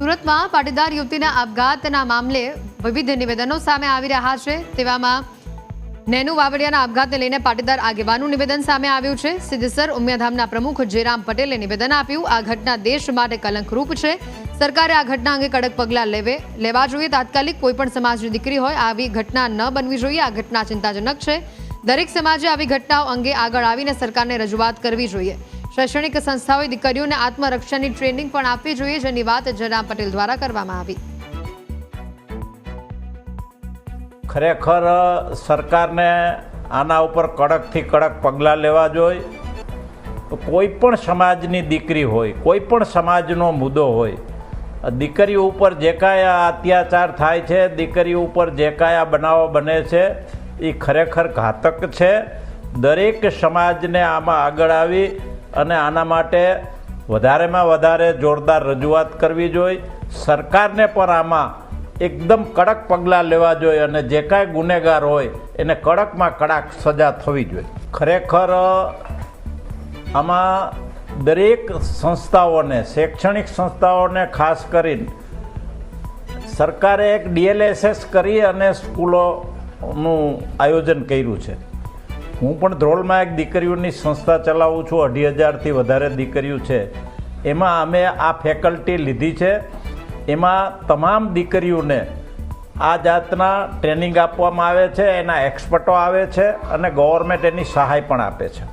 સુરતમાં પાટીદાર યુવતીના આપઘાતના મામલે વિવિધ નિવેદનો સામે આવી રહ્યા છે। તેવામાં નેનુ વાવડિયાના આપઘાતને લઈને પાટીદાર આગેવાનનું નિવેદન સામે આવ્યું છે। સિદ્ધસર ઉમિયાધામના પ્રમુખ જેરામ પટેલે નિવેદન આપ્યું, આ ઘટના દેશ માટે કલંકરૂપ છે। સરકારે આ ઘટના અંગે કડક પગલાં લેવા જોઈએ। તાત્કાલિક કોઈપણ સમાજની દીકરી હોય આવી ઘટના ન બનવી જોઈએ। આ ઘટના ચિંતાજનક છે। દરેક સમાજે આવી ઘટનાઓ અંગે આગળ આવીને સરકારને રજૂઆત કરવી જોઈએ। શૈક્ષણિક સંસ્થાઓએ દીકરીઓને આત્મરક્ષણની ટ્રેનિંગ પણ આપવી જોઈએ, જેની વાત જેરામ પટેલ દ્વારા કરવામાં આવી। ખરેખર સરકારને આના ઉપર કડકથી કડક પગલાં લેવા જોઈએ। કોઈ પણ સમાજની દીકરી હોય, કોઈ પણ સમાજનો મુદ્દો હોય, દીકરીઓ ઉપર જે કાંઈ અત્યાચાર થાય છે, દીકરીઓ ઉપર જે કાંઈ બનાવો બને છે એ ખરેખર ઘાતક છે। દરેક સમાજને આમાં આગળ આવી અને આના માટે વધારેમાં વધારે જોરદાર રજૂઆત કરવી જોઈએ। સરકારને પણ આમાં એકદમ કડક પગલાં લેવા જોઈએ અને જે કાંઈ ગુનેગાર હોય એને કડકમાં કડક સજા થવી જોઈએ। ખરેખર આમાં દરેક સંસ્થાઓને, શૈક્ષણિક સંસ્થાઓને ખાસ કરીને સરકારે એક DLSS કરી અને સ્કૂલોનું આયોજન કર્યું છે। હું પણ ધ્રોલમાં એક દીકરીઓની સંસ્થા ચલાવું છું, 2,500થી વધારે દીકરીઓ છે। એમાં અમે આ ફેકલ્ટી લીધી છે। એમાં તમામ દીકરીઓને આ જાતના ટ્રેનિંગ આપવામાં આવે છે, એના એક્સપર્ટો આવે છે અને ગવર્મેન્ટ એની સહાય પણ આપે છે।